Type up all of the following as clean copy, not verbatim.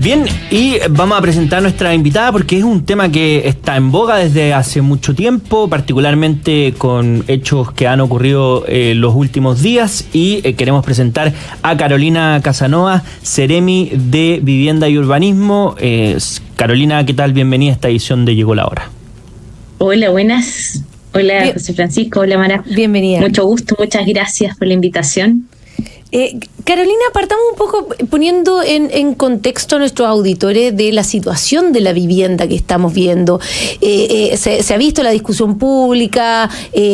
Bien, y vamos a presentar a nuestra invitada porque es un tema que está en boga desde hace mucho tiempo, particularmente con hechos que han ocurrido los últimos días, y queremos presentar a Carolina Casanova, Seremi de Vivienda y Urbanismo. Carolina, ¿qué tal? Bienvenida a esta edición de Llegó la Hora. Hola, buenas. Hola, Bien. José Francisco. Hola, Mara. Bienvenida. Mucho gusto, muchas gracias por la invitación. Carolina, partamos un poco poniendo en contexto a nuestros auditores de la situación de la vivienda que estamos viendo. Se ha visto la discusión pública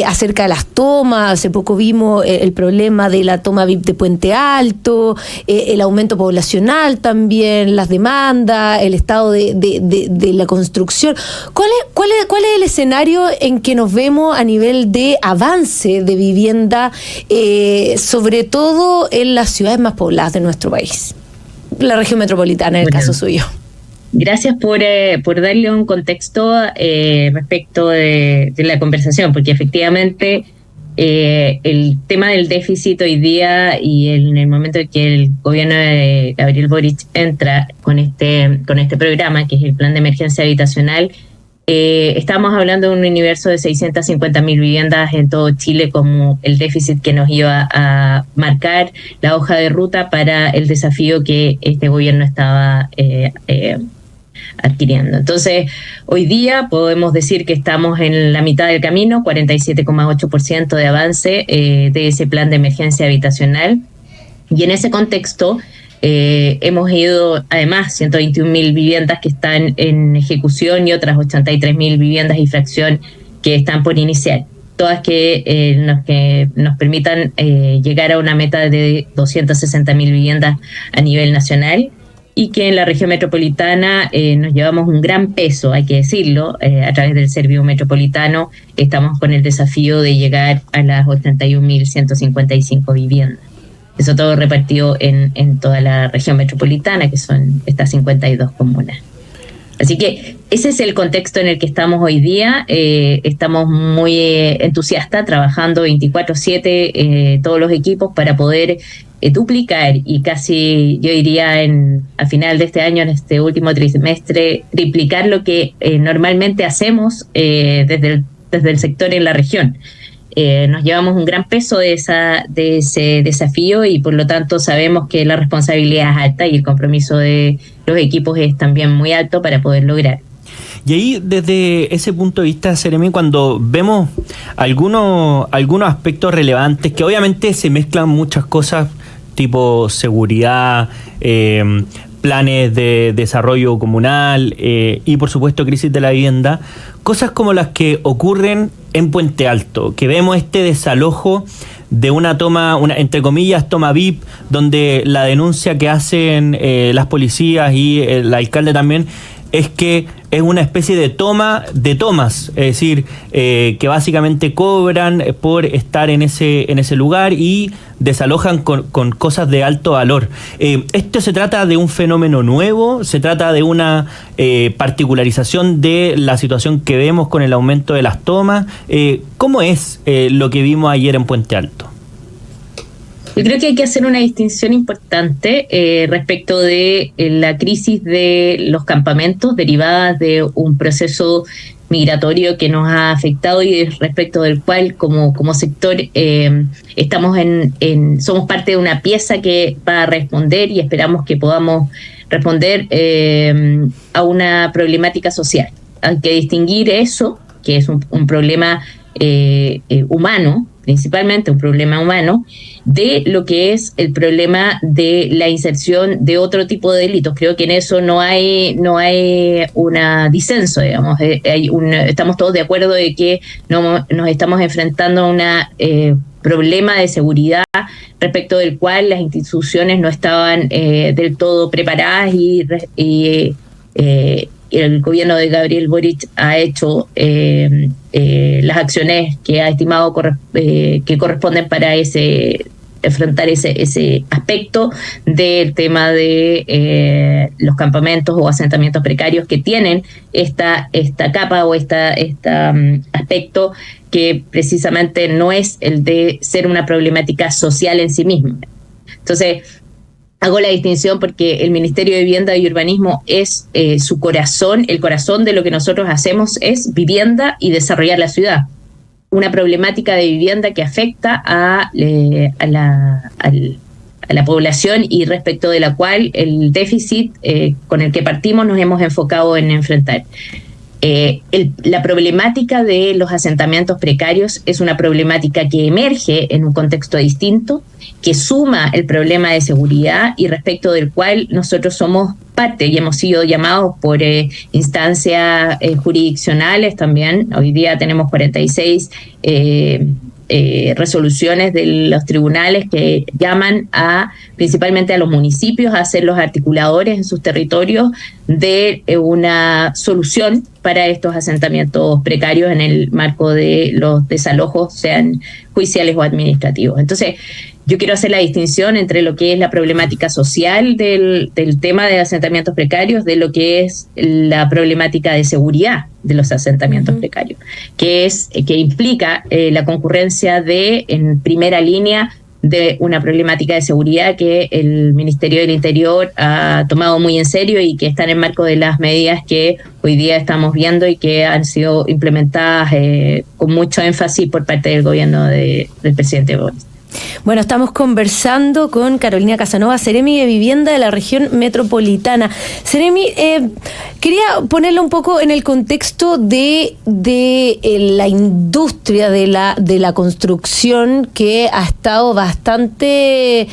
acerca de las tomas. Hace poco vimos el problema de la toma VIP de Puente Alto, el aumento poblacional también, las demandas, el estado de la construcción. ¿Cuál es el escenario en que nos vemos a nivel de avance de vivienda, sobre todo en las ciudades más pobladas de nuestro país, la región metropolitana en el caso suyo? Gracias por darle un contexto respecto de la conversación, porque efectivamente el tema del déficit hoy día y en el momento en que el gobierno de Gabriel Boric entra con este programa, que es el Plan de Emergencia Habitacional, estamos hablando de un universo de 650.000 viviendas en todo Chile como el déficit que nos iba a marcar la hoja de ruta para el desafío que este gobierno estaba adquiriendo. Entonces, hoy día podemos decir que estamos en la mitad del camino, 47,8% de avance de ese plan de emergencia habitacional, y en ese contexto hemos ido, además, 121.000 viviendas que están en ejecución y otras 83.000 viviendas y fracción que están por iniciar. Todas que nos permitan llegar a una meta de 260.000 viviendas a nivel nacional, y que en la región metropolitana nos llevamos un gran peso, hay que decirlo, a través del Servio Metropolitano estamos con el desafío de llegar a las 81.155 viviendas. Eso todo repartido en toda la región metropolitana, que son estas 52 comunas. Así que ese es el contexto en el que estamos hoy día. Estamos muy entusiastas, trabajando 24/7 todos los equipos para poder duplicar y casi, yo diría, a final de este año, en este último trimestre, triplicar lo que normalmente hacemos desde el sector en la región. Nos llevamos un gran peso de ese desafío, y por lo tanto sabemos que la responsabilidad es alta y el compromiso de los equipos es también muy alto para poder lograr. Y ahí, desde ese punto de vista, Seremi, cuando vemos algunos aspectos relevantes, que obviamente se mezclan muchas cosas, tipo seguridad, planes de desarrollo comunal y por supuesto crisis de la vivienda, cosas como las que ocurren en Puente Alto, que vemos este desalojo de una toma, entre comillas, toma VIP, donde la denuncia que hacen las policías y el alcalde también es que es una especie de tomas, es decir, que básicamente cobran por estar en ese lugar y desalojan con cosas de alto valor. ¿Esto se trata de un fenómeno nuevo? ¿Se trata de una particularización de la situación que vemos con el aumento de las tomas? ¿Cómo es lo que vimos ayer en Puente Alto? Yo creo que hay que hacer una distinción importante respecto de la crisis de los campamentos derivadas de un proceso migratorio que nos ha afectado y respecto del cual como sector estamos somos parte de una pieza que va a responder, y esperamos que podamos responder a una problemática social. Hay que distinguir eso, que es un problema humano, principalmente un problema humano, de lo que es el problema de la inserción de otro tipo de delitos. Creo que en eso no hay una disenso, digamos. Estamos todos de acuerdo de que nos estamos enfrentando a un problema de seguridad respecto del cual las instituciones no estaban del todo preparadas, y el gobierno de Gabriel Boric ha hecho las acciones que ha estimado que corresponden para enfrentar ese aspecto del tema de los campamentos o asentamientos precarios que tienen esta capa o este aspecto que precisamente no es el de ser una problemática social en sí misma. Entonces, Hago la distinción porque el Ministerio de Vivienda y Urbanismo es su corazón, el corazón de lo que nosotros hacemos es vivienda y desarrollar la ciudad. Una problemática de vivienda que afecta a la población y respecto de la cual el déficit con el que partimos nos hemos enfocado en enfrentar. La problemática de los asentamientos precarios es una problemática que emerge en un contexto distinto, que suma el problema de seguridad y respecto del cual nosotros somos parte y hemos sido llamados por instancias jurisdiccionales también. Hoy día tenemos 46 resoluciones de los tribunales que llaman principalmente a los municipios a ser los articuladores en sus territorios de una solución para estos asentamientos precarios en el marco de los desalojos, sean judiciales o administrativos. Entonces, yo quiero hacer la distinción entre lo que es la problemática social del tema de asentamientos precarios, de lo que es la problemática de seguridad de los asentamientos precarios, que implica la concurrencia en primera línea de una problemática de seguridad que el Ministerio del Interior ha tomado muy en serio y que está en el marco de las medidas que hoy día estamos viendo y que han sido implementadas con mucho énfasis por parte del gobierno del presidente Boric. Bueno, estamos conversando con Carolina Casanova, Seremi de Vivienda de la región metropolitana. Seremi, quería ponerla un poco en el contexto de la industria de la construcción, que ha estado bastante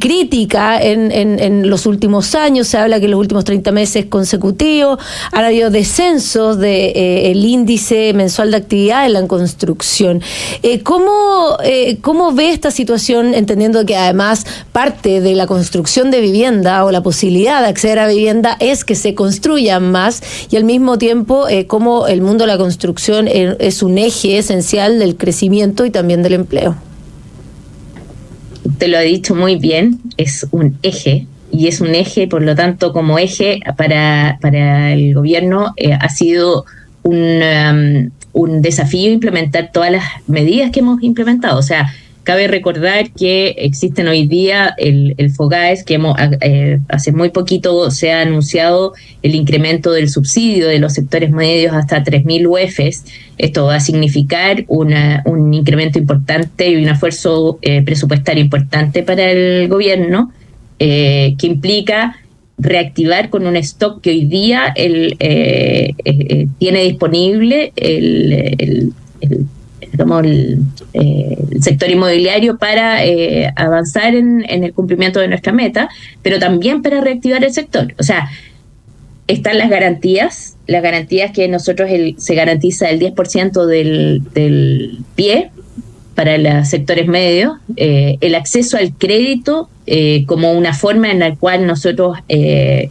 crítica en los últimos años. Se habla que en los últimos 30 meses consecutivos han habido descensos del índice mensual de actividad en la construcción. ¿Cómo ve esta situación, entendiendo que además parte de la construcción de vivienda o la posibilidad de acceder a vivienda es que se construyan más, y al mismo tiempo cómo el mundo de la construcción es un eje esencial del crecimiento y también del empleo? Te lo ha dicho muy bien, es un eje, y es un eje, por lo tanto, como eje para el gobierno ha sido un desafío implementar todas las medidas que hemos implementado. O sea, cabe recordar que existen hoy día el FOGAES, que hace muy poquito se ha anunciado el incremento del subsidio de los sectores medios hasta 3.000 UFs. Esto va a significar un incremento importante y un esfuerzo presupuestario importante para el gobierno, que implica reactivar con un stock que hoy día tiene disponible el sector inmobiliario para avanzar en el cumplimiento de nuestra meta, pero también para reactivar el sector. O sea, están las garantías que nosotros se garantiza el 10% del pie para los sectores medios, el acceso al crédito como una forma en la cual nosotros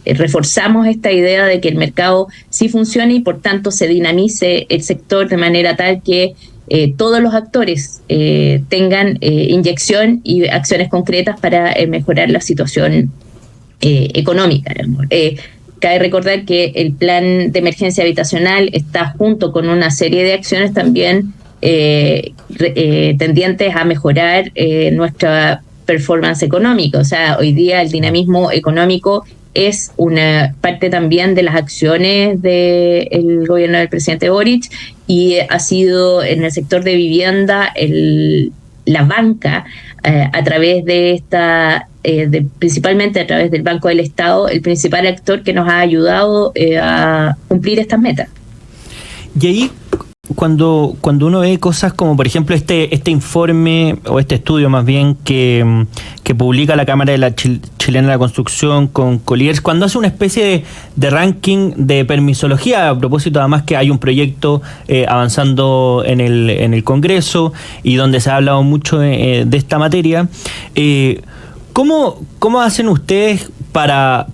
reforzamos esta idea de que el mercado sí funcione y por tanto se dinamice el sector de manera tal que todos los actores tengan inyección y acciones concretas para mejorar la situación económica. Cabe recordar que el plan de emergencia habitacional está junto con una serie de acciones también tendientes a mejorar nuestra performance económica. O sea, hoy día el dinamismo económico es una parte también de las acciones del gobierno del presidente Boric, y ha sido en el sector de vivienda la banca a través de principalmente a través del Banco del Estado, el principal actor que nos ha ayudado a cumplir estas metas. Y ahí, cuando uno ve cosas como, por ejemplo, este informe, o este estudio más bien, que publica la Cámara de la Chilena de la Construcción con Colliers, cuando hace una especie de ranking de permisología, a propósito además que hay un proyecto avanzando en el Congreso y donde se ha hablado mucho de esta materia, ¿cómo hacen ustedes para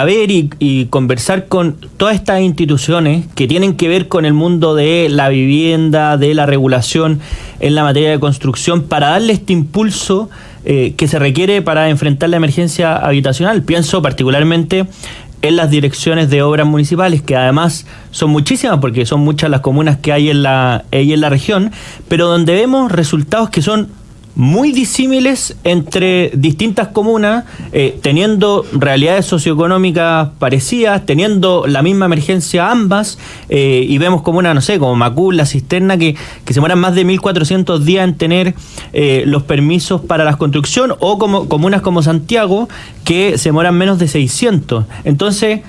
ver y conversar con todas estas instituciones que tienen que ver con el mundo de la vivienda, de la regulación en la materia de construcción, para darle este impulso que se requiere para enfrentar la emergencia habitacional? Pienso particularmente en las direcciones de obras municipales, que además son muchísimas, porque son muchas las comunas que hay en la región, pero donde vemos resultados que son muy disímiles entre distintas comunas, teniendo realidades socioeconómicas parecidas, teniendo la misma emergencia ambas, y vemos comunas, no sé, como Macul, La Cisterna, que se demoran más de 1.400 días en tener los permisos para la construcción, o como comunas como Santiago, que se demoran menos de 600. Entonces,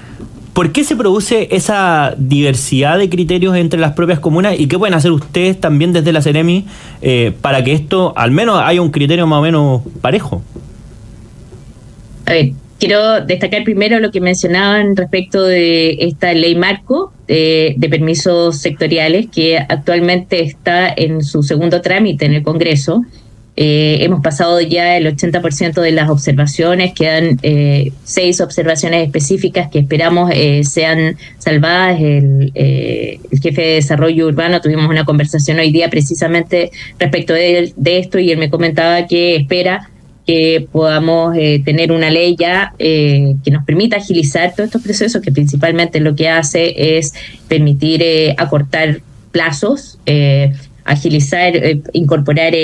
¿por qué se produce esa diversidad de criterios entre las propias comunas y qué pueden hacer ustedes también desde la Seremi para que esto, al menos, haya un criterio más o menos parejo? A ver, quiero destacar primero lo que mencionaban respecto de esta ley marco de permisos sectoriales que actualmente está en su segundo trámite en el Congreso. Hemos pasado ya el 80% de las observaciones, quedan 6 observaciones específicas que esperamos sean salvadas. El jefe de desarrollo urbano, tuvimos una conversación hoy día precisamente respecto de esto, y él me comentaba que espera que podamos tener una ley ya que nos permita agilizar todos estos procesos, que principalmente lo que hace es permitir acortar plazos, agilizar, incorporar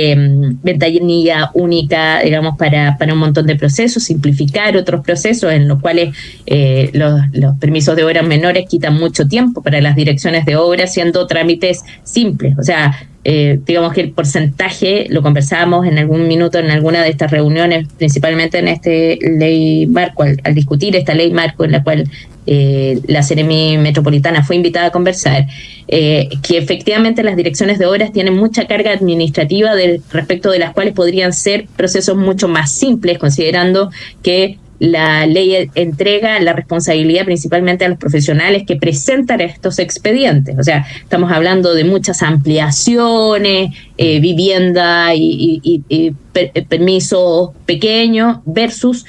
ventanilla única, digamos, para un montón de procesos, simplificar otros procesos en los cuales los permisos de obras menores quitan mucho tiempo para las direcciones de obras, siendo trámites simples. O sea, digamos que el porcentaje, lo conversábamos en algún minuto en alguna de estas reuniones, principalmente en este ley marco, al discutir esta ley marco en la cual la Seremi Metropolitana fue invitada a conversar, que efectivamente las direcciones de obras tienen mucha carga administrativa respecto de las cuales podrían ser procesos mucho más simples, considerando que la ley entrega la responsabilidad principalmente a los profesionales que presentan estos expedientes. O sea, estamos hablando de muchas ampliaciones, vivienda y permisos pequeños versus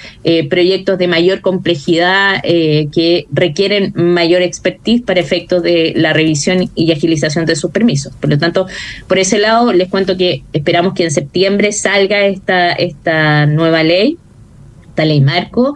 proyectos de mayor complejidad que requieren mayor expertise para efectos de la revisión y agilización de sus permisos. Por lo tanto, por ese lado, les cuento que esperamos que en septiembre salga esta nueva ley, esta ley marco,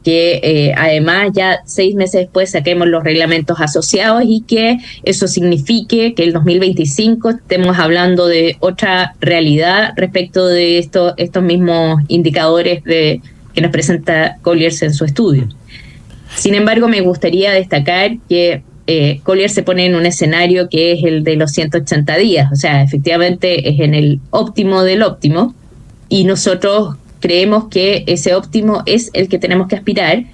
que además ya 6 meses después saquemos los reglamentos asociados y que eso signifique que el 2025 estemos hablando de otra realidad respecto de estos mismos indicadores que nos presenta Colliers en su estudio. Sin embargo, me gustaría destacar que Colliers se pone en un escenario que es el de los 180 días, o sea, efectivamente es en el óptimo del óptimo, y nosotros creemos que ese óptimo es el que tenemos que aspirar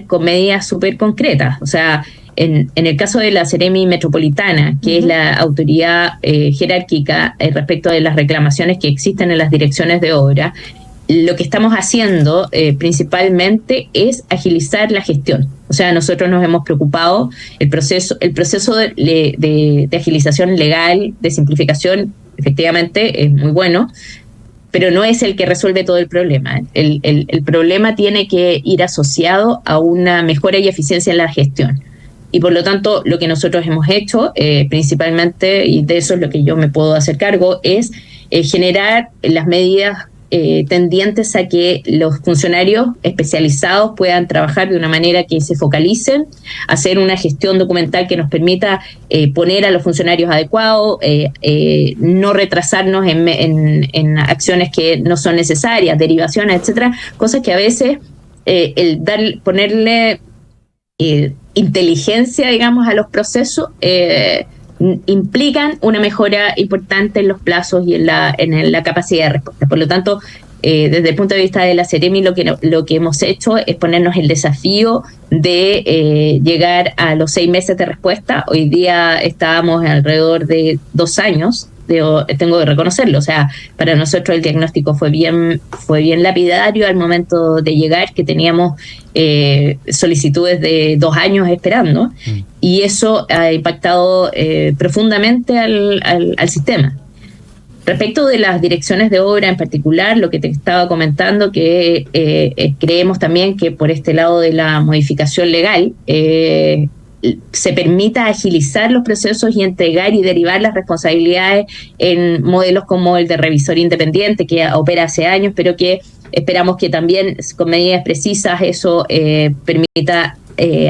con medidas súper concretas. O sea, en el caso de la Seremi Metropolitana, que es la autoridad jerárquica respecto de las reclamaciones que existen en las direcciones de obra, lo que estamos haciendo principalmente es agilizar la gestión. O sea, nosotros nos hemos preocupado, el proceso de agilización legal, de simplificación, efectivamente es muy bueno, pero no es el que resuelve todo el problema. El problema tiene que ir asociado a una mejora y eficiencia en la gestión. Y por lo tanto, lo que nosotros hemos hecho, principalmente, y de eso es lo que yo me puedo hacer cargo, es generar las medidas tendientes a que los funcionarios especializados puedan trabajar de una manera que se focalicen, hacer una gestión documental que nos permita poner a los funcionarios adecuados, no retrasarnos en acciones que no son necesarias, derivaciones, etcétera, cosas que a veces ponerle inteligencia, digamos, a los procesos implican una mejora importante en los plazos y en la capacidad de respuesta. Por lo tanto, desde el punto de vista de la Seremi, lo que hemos hecho es ponernos el desafío de llegar a los 6 meses de respuesta. Hoy día estábamos alrededor de 2 años, tengo que reconocerlo. O sea, para nosotros el diagnóstico fue bien lapidario al momento de llegar, que teníamos solicitudes de 2 años esperando, y eso ha impactado profundamente al sistema. Respecto de las direcciones de obra en particular, lo que te estaba comentando, que creemos también que por este lado de la modificación legal se permita agilizar los procesos y entregar y derivar las responsabilidades en modelos como el de revisor independiente, que opera hace años, pero que esperamos que también con medidas precisas eso permita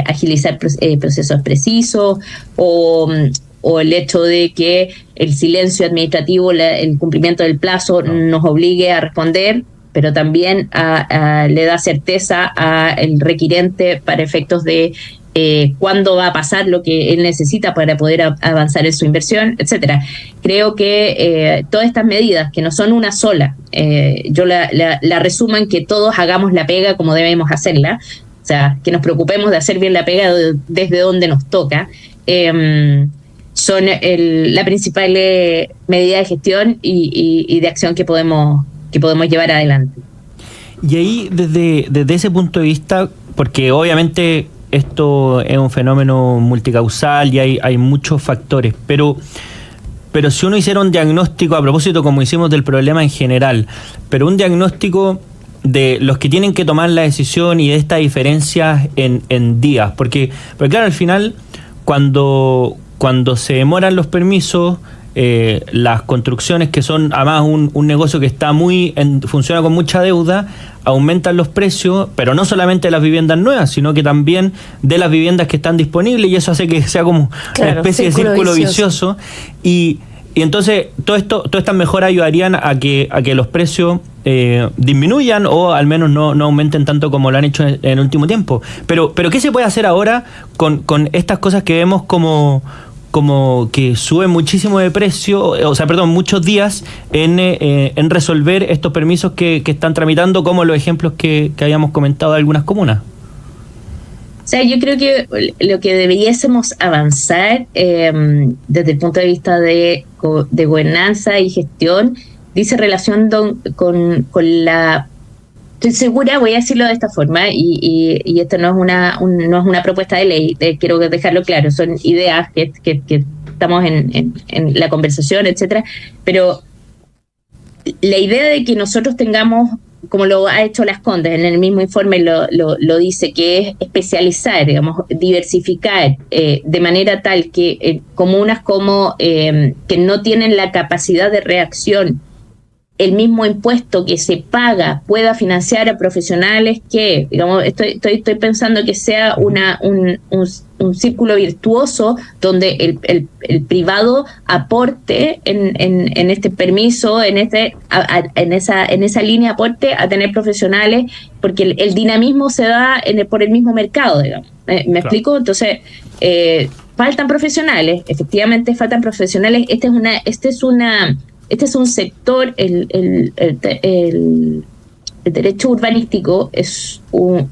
agilizar procesos precisos, o o el hecho de que el silencio administrativo, el cumplimiento del plazo nos obligue a responder, pero también le da certeza al requirente para efectos de cuándo va a pasar lo que él necesita para poder avanzar en su inversión, etcétera. Creo que todas estas medidas, que no son una sola, yo la resumo en que todos hagamos la pega como debemos hacerla, o sea, que nos preocupemos de hacer bien la pega desde donde nos toca, son la principal medida de gestión y de acción que podemos llevar adelante. Y ahí, desde ese punto de vista, porque obviamente esto es un fenómeno multicausal y hay muchos factores, pero si uno hiciera un diagnóstico, a propósito como hicimos del problema en general, pero un diagnóstico de los que tienen que tomar la decisión y de estas diferencias en días, porque claro, al final, cuando se demoran los permisos, las construcciones, que son además un negocio que está funciona con mucha deuda, aumentan los precios, pero no solamente de las viviendas nuevas, sino que también de las viviendas que están disponibles, y eso hace que sea como una especie de círculo vicioso. Y entonces todas estas mejoras ayudarían a que los precios disminuyan o al menos no aumenten tanto como lo han hecho en el último tiempo. Pero ¿qué se puede hacer ahora con estas cosas que vemos como que suben muchísimo de precio, muchos días en resolver estos permisos que están tramitando, como los ejemplos que habíamos comentado de algunas comunas? O sea, yo creo que lo que deberíamos avanzar desde el punto de vista de gobernanza y gestión dice relación con la... Estoy segura, voy a decirlo de esta forma, y esto no es una propuesta de ley, quiero dejarlo claro, son ideas que estamos en la conversación, etcétera, pero la idea de que nosotros tengamos, como lo ha hecho Las Condes, en el mismo informe lo dice, que es especializar, digamos, diversificar de manera tal que comunas como que no tienen la capacidad de reacción, el mismo impuesto que se paga pueda financiar a profesionales que, digamos, estoy pensando que sea un círculo virtuoso donde el privado aporte en este permiso, en esa línea aporte a tener profesionales, porque el dinamismo se da por el mismo mercado, digamos. ¿Me explico? Entonces, faltan profesionales, efectivamente faltan profesionales. Este es un sector, el derecho urbanístico es un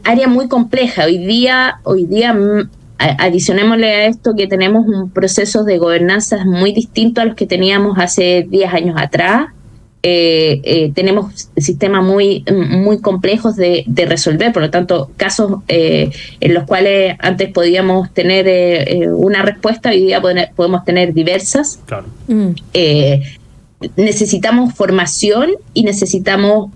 área muy compleja. Hoy día adicionémosle a esto que tenemos un proceso de gobernanza muy distinto a los que teníamos hace 10 años atrás. Tenemos sistemas muy complejos de resolver, por lo tanto, casos en los cuales antes podíamos tener una respuesta, hoy día podemos tener diversas. Claro. Necesitamos formación y necesitamos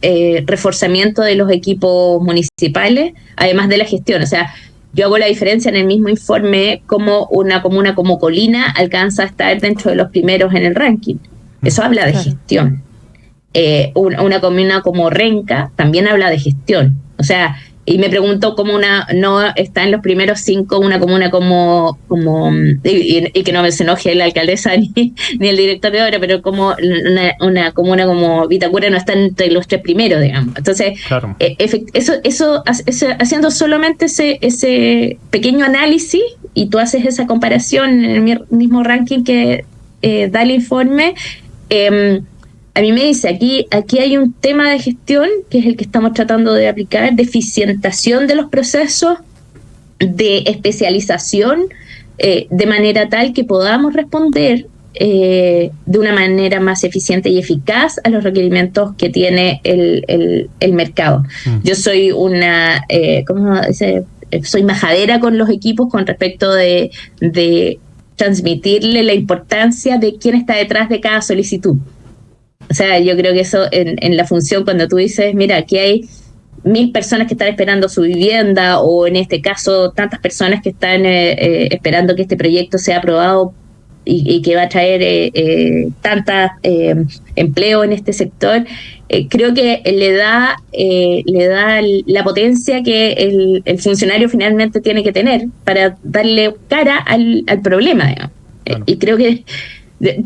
reforzamiento de los equipos municipales, además de la gestión. O sea, yo hago la diferencia en el mismo informe como una comuna como Colina alcanza a estar dentro de los primeros en el ranking. Eso habla de gestión. Una comuna como Renca también habla de gestión. O sea, y me pregunto cómo no está en los primeros 5 una comuna como y que no se enoje la alcaldesa ni el director de obra, pero como una comuna como Vitacura no está entre los 3 primeros, digamos. Entonces, claro. Eso haciendo solamente ese pequeño análisis, y tú haces esa comparación en el mismo ranking que da el informe, a mí me dice, aquí hay un tema de gestión, que es el que estamos tratando de aplicar, de eficientación de los procesos, de especialización, de manera tal que podamos responder de una manera más eficiente y eficaz a los requerimientos que tiene el mercado. Yo soy soy majadera con los equipos con respecto de transmitirle la importancia de quién está detrás de cada solicitud. O sea, yo creo que eso en la función, cuando tú dices, mira, aquí hay 1.000 personas que están esperando su vivienda, o en este caso tantas personas que están esperando que este proyecto sea aprobado y que va a traer tantas empleo en este sector, creo que le da la potencia que el funcionario finalmente tiene que tener para darle cara al problema, digamos. Bueno. Y creo que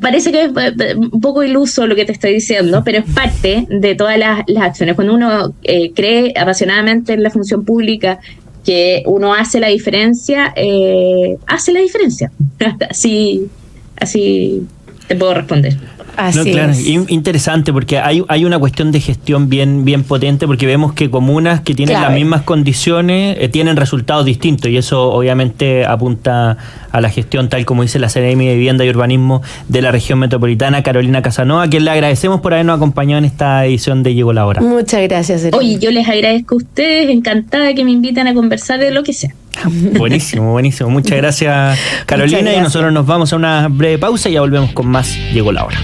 parece que es un poco iluso lo que te estoy diciendo, pero es parte de todas las acciones. Cuando uno cree apasionadamente en la función pública, que uno hace la diferencia, hace la diferencia. Así te puedo responder. No, claro, interesante, porque hay una cuestión de gestión bien potente, porque vemos que comunas que tienen las mismas condiciones tienen resultados distintos, y eso obviamente apunta a la gestión, tal como dice la Seremi de Vivienda y Urbanismo de la región metropolitana, Carolina Casanova, a quien le agradecemos por habernos acompañado en esta edición de Llegó la Hora. Muchas gracias, Seremi. Oye, yo les agradezco a ustedes, encantada de que me invitan a conversar de lo que sea. Buenísimo. Muchas gracias, Carolina. Muchas gracias. Y nosotros nos vamos a una breve pausa y ya volvemos con más Llegó la Hora.